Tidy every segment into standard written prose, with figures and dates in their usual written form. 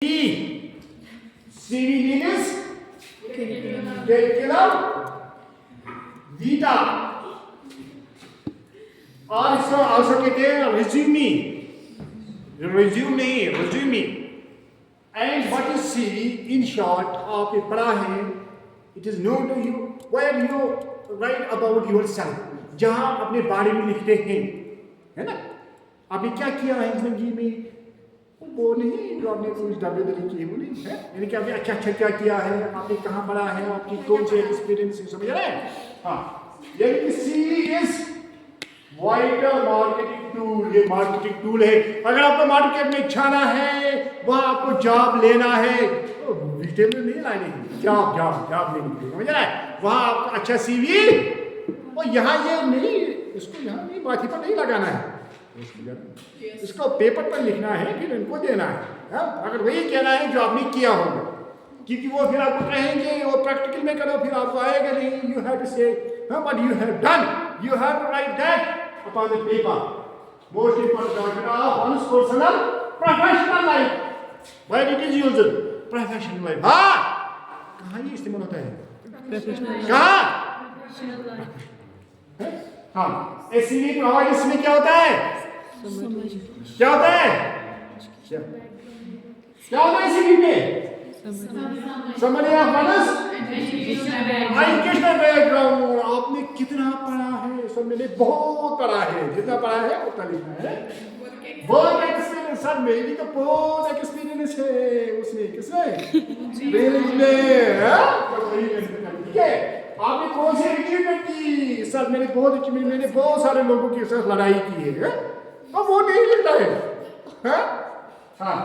CV means curriculum vitae और इसको also कहते हैं resume and what is CV in short आपने पढ़ा है it is known to you when you write about yourself जहाँ आप अपने बारे में लिखते हैं है ना आपने क्या किया है जिंदगी में वो नहीं जो आपने कुछ डबल किए वो नहीं है यानी कि आपने अच्छा क्या किया है आपने कहाँ पढ़ा है आपकी कौन से एक्सपीरियंस समझ रहे हैं हाँ यानी कि CV is वाइटर मार्केटिंग टूल ये मार्केटिंग टूल है अगर आपको मार्केट में जाना है वहाँ आपको जॉब लेना है तो रिटेल में नहीं लाने जॉब लेने के लिए समझ रहा है वहाँ आपको अच्छा CV और यहाँ ये नहीं इसको यहाँ नहीं माथी पर नहीं लगाना है इसको पेपर पर लिखना है फिर इनको देना है अगर वही कहना है जो आपने किया होगा क्योंकि वो फिर आपको कहेंगे वो प्रैक्टिकल में करो फिर आपको आएगा नहीं you have to say what you have done you have to write that upon the paper most important document of one's personal professional life where it is used professional life कहाँ ये इस्तेमाल होता है कहाँ हाँ CV प्रोवाइड इसमें क्या होता है क्या होता है CV में summary of one's educational background आपने कितना पढ़ा है सब मैंने बहुत पढ़ा है जितना पढ़ा है उतना लिखना है वर्क एक्सपीरियंस सर मेरी तो बहुत एक्सपीरियंस है उसमें किसमें रेलवे में ठीक है आपने कौन सी अचीवमेंट की सर मैंने बहुत अचीवमेंट मैंने बहुत सारे लोगों के साथ लड़ाई की है अब वो नहीं लिखता है हाँ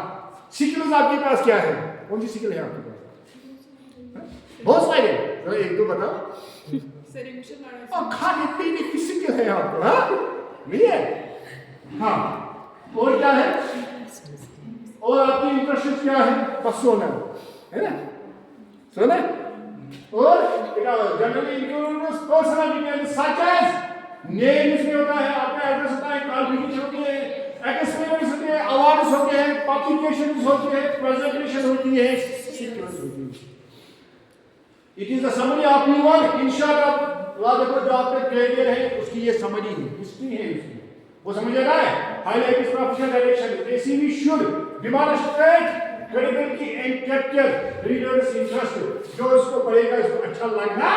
स्किल्स आपके पास क्या है कौन सी स्किल है आपके पास बहुत सारे एक दो बताओ और खाने पीने की स्किल है आपको नहीं है हाँ और क्या है और आपकी इंटरेस्ट क्या है बस सोना है ना सोना और generally include personal details such as name इसमें होता है आपका एड्रेस होता है क्वालिफिकेशन होती है एक्सपीरियंस होते हैं अवार्ड्स होते हैं पब्लिकेशंस होती है प्रेजेंटेशन होती है सिक्योरिटी होती है it is the summary of your in short of देखो जो आपका करियर है उसकी ये समरी है हिस्ट्री है उसकी वो समझ रहा है highlight is professional direction CV should demonstrate credibility and capture readers interest जो इसको पढ़ेगा इसको अच्छा लगना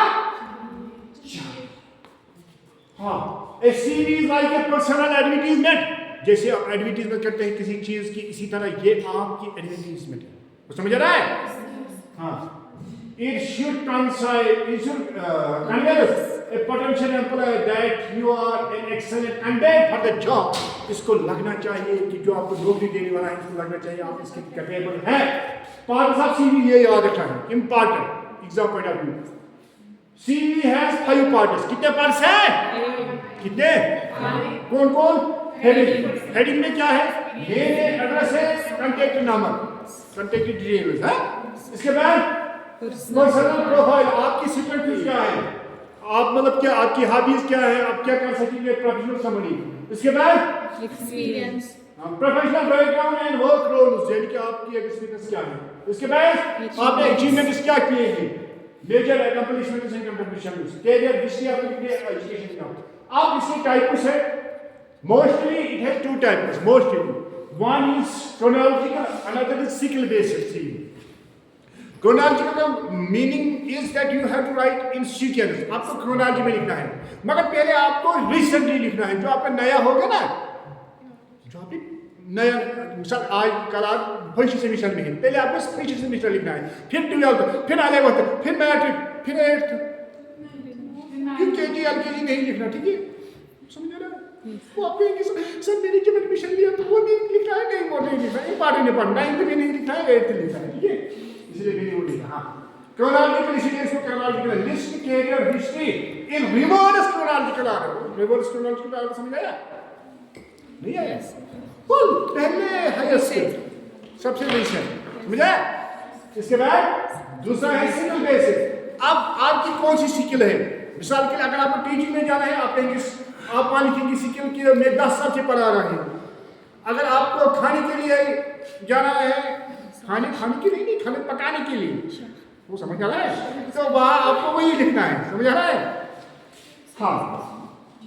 हाँ ए CV is like a personal advertisement जैसे आप एडवर्टाइजमेंट करते हैं किसी चीज की इसी तरह ये आपकी एडवर्टाइजमेंट है वो समझ रहा है हाँ it should convey a potential employer that you are an excellent candidate for the job इसको लगना चाहिए कि जो आपको नौकरी देने वाला है इसको लगना चाहिए आप इसके कैपेबल हैं पार्ट्स ऑफ CV ये याद रखना है important exam point of view CV has 5 parts कितने पार्ट्स हैं कितने कौन कौन हेडिंग में क्या है नेम एड्रेस है कांटेक्ट नंबर कांटेक्ट डिटेल्स है इसके बाद पर्सनल प्रोफाइल आपकी सिक्योरिटी क्या है आप मतलब क्या आपकी हॉबीज क्या है आप क्या कर सकेंगे प्रोफेशनल समरी इसके बाद experience professional background and work roles यानी कि आपकी एक्सपीरियंस क्या है इसके बाद आपने अचीवमेंट्स क्या किए हैं major accomplishments and contributions career history of education का आप इसके टाइप्स है mostly it has 2 types mostly one is chronological another is cycle based CV chronological meaning is that you have to write in sequence आपको chronology में लिखना है मगर पहले आपको recently लिखना है जो आपका नया होगा ना जो आपने नया मिसाल आज कल आप फर्स्ट सेमेस्टर में है पहले आपको फर्स्ट सेमेस्टर लिखना है फिर 12th फिर 11th फिर मैट्रिक फिर 8th फिर KG LKG नहीं लिखना ठीक है समझ रहे हो वो आपको सर मैंने जब एडमिशन लिया तो वो नहीं लिखा है नहीं वो नहीं लिखा है इंपॉर्टेंट 9th में नहीं लिखा है 8th लिखा है ठीक है इसलिए मैंने वो लिखा हाँ chronological इसलिए इसको chronological list career history in reverse chronological आ रहा है रिवर्स chronological आ रहा समझ आया नहीं आया फुल पहले हाईएस्ट सबसे रिसेंट समझा इसके बाद दूसरा है सिंगल बेसिस अब आपकी कौन सी स्किल है मिसाल के लिए अगर आपको टीचिंग में जाना है आप कहेंगे आप मान लीजिए स्किल की मैं 10 साल से पढ़ा रहा हूँ अगर आपको खाने के लिए जाना है खाने के लिए नहीं, खाने पकाने के लिए, वो समझ आ रहा है? तो वहाँ आपको वही लिखना है, समझ आ रहा है? हाँ,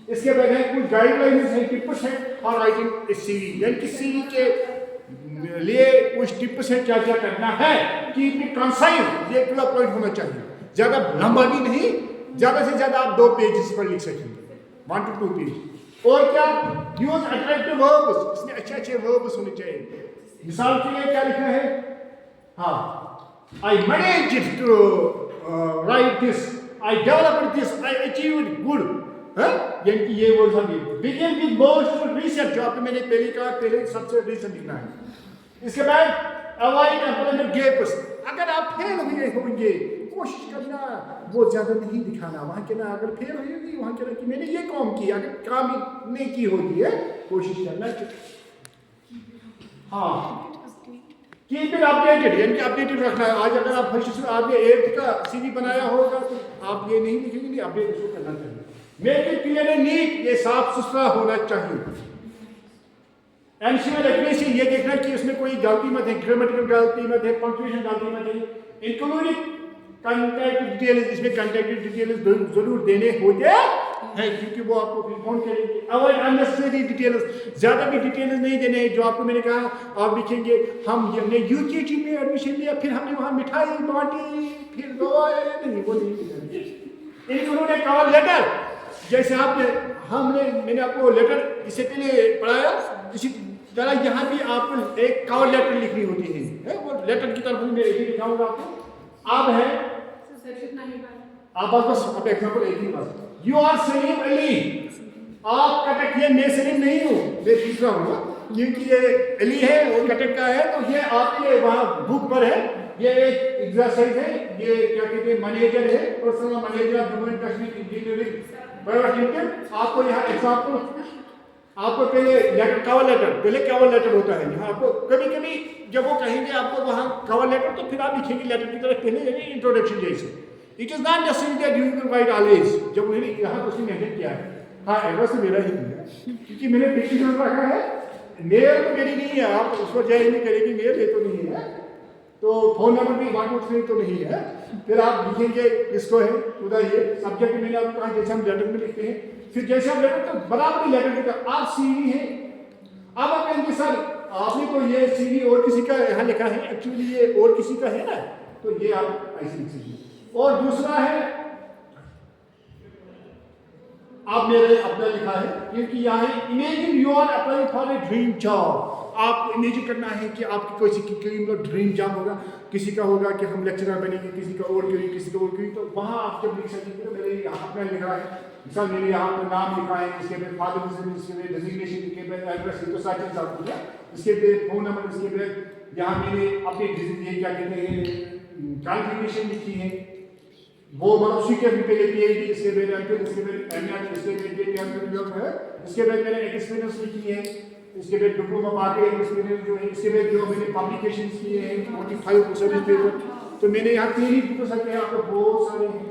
इसके बाद है कुछ गाइडलाइंस है, टिप्स है फॉर राइटिंग ए सीवी, यानी कि सीवी के लिए कुछ टिप्स है क्या क्या करना है कि कंसाइज, ये पूरा पॉइंट होना चाहिए, ज्यादा लंबा भी नहीं, ज्यादा से ज्यादा आप 2 पेजेस पर लिख सकेंगे, 1 to 2 पेज। और क्या, यूज अट्रैक्टिव वर्ब्स, इसमें अच्छे अच्छे वर्ब्स होने चाहिए। मिसाल के लिए क्या लिखा है, हाँ, I managed to write this, I developed this, I achieved good, यानी कि ये वर्ड हम begin with most recent, जो आपने मैंने पहले कहा, पहले सबसे recent लिखना है। इसके बाद avoid employment gaps, अगर आप फेल हुए होंगे कोशिश करना वो ज्यादा नहीं दिखाना, वहाँ के ना अगर फेल हुई होगी वहाँ के ना कि मैंने ये काम किया, अगर काम नहीं की होगी है कोशिश करना। हाँ, कीप इट अपडेटेड, यानी कि अपडेटेड रखना है। आज अगर आप फर्स्ट से आपने 8th का सीवी बनाया होगा तो आप ये नहीं लिखेंगे, नहीं अपडेट उसको करना चाहिए। Make it clear and neat, ये साफ सुथरा होना चाहिए। एंशियल एक्यूरेसी, ये देखना कि उसमें कोई गलती मत है, ग्रामेटिकल गलती मत है, पंक्चुएशन गलती मत है। इंक्लूडिंग कॉन्टैक्ट डिटेल्स, इसमें कॉन्टैक्ट डिटेल्स जरूर देने होते हैं क्योंकि वो आपको फिर फोन करेंगे। अवॉइड अननेसेसरी डिटेल्स, ज्यादा भी डिटेल्स नहीं देने, जो आपको मैंने कहा आप लिखेंगे हमने यूकेजी में एडमिशन लिया, फिर हमने वहाँ मिठाई बांटी, फिर दवा, नहीं वो नहीं। इंक्लूडिंग कवर लेटर, जैसे मैंने आपको लेटर इससे पहले पढ़ाया, इसी तरह यहाँ भी आपको एक कवर लेटर लिखनी होती है, वो लेटर की तरफ मैं यही लिखाऊंगा आपको। अब है आप बस अब एग्जांपल एक ही बात, यू आर सलीम अली, आप कटक, ये मैं सलीम नहीं हूँ, मैं दूसरा हूँ, क्योंकि ये अली है और कटक का है, तो ये आपके वहाँ बुक पर है, ये एक एग्जरसाइज है, ये क्या कहते हैं मैनेजर है, personal manager Jammu and Kashmir engineering private limited. आपको यहाँ एग्जाम्पल, आपको पहले लेटर, कवर लेटर, पहले कवर लेटर होता है यहाँ आपको, कभी कभी जब वो कहेंगे आपको वहाँ कवर लेटर, तो फिर आप लिखेंगे लेटर की तरफ पहले इंट्रोडक्शन जैसे। It is not necessary that you will write always, जब उन्होंने यहाँ उसने मेहनत किया है। हाँ, एड्रेस मेरा ही है क्योंकि मैंने पिक्चर रखा है, मेल तो मेरी नहीं है, आप उस पर जय नहीं करेगी, मेल ये तो नहीं है, तो फोन नंबर भी 123 तो नहीं है। फिर आप लिखेंगे इसको है उधर, ये सब्जेक्ट मैंने आपको कहा जैसे हम लेटर में लिखते हैं, फिर जैसे हम लेटर तो बराबर लेटर लिखा, आप सीवी है। अब आप कहेंगे सर आपने तो ये सीवी और किसी का यहाँ लिखा है, एक्चुअली ये और किसी का है ना, तो ये आप ऐसे लिख सकते। और दूसरा है आप मेरे अपना लिखा है, क्योंकि यहाँ है imagine you are applying for a dream job, आपको इमेजिन करना है कि आपकी कोई ड्रीम जॉब होगा, किसी का होगा कि हम लेक्चरर बनेंगे, किसी का और कोई, किसी का और कोई, तो वहाँ आप जब लिख सकेंगे। तो मेरे यहाँ अपना लिखा है, मिसाल मैंने यहाँ पर नाम लिखा है, इसके बाद फादर नेम, इसके बाद डेजिग्नेशन, इसके बाद एड्रेस, तो सारी चीज़ आपको दिया, इसके बाद फोन नंबर, इसके बाद यहाँ मैंने अपने क्या कहते हैं क्वालिफिकेशन लिखी है, वो मतलब सी के पहले पीएचडी, इसके बाद एमफिल, इसके बाद एमएड, इसके बाद जो है, इसके बाद मैंने एक्सपीरियंस लिखी है, इसके बाद डिप्लोमा बाकी एक्सपीरियंस जो है, इसके बाद जो मैंने पब्लिकेशंस किए हैं 45 सर्विस पेपर, तो मैंने यहाँ 3 ही बुक सकते हैं, आपको बहुत सारे हैं।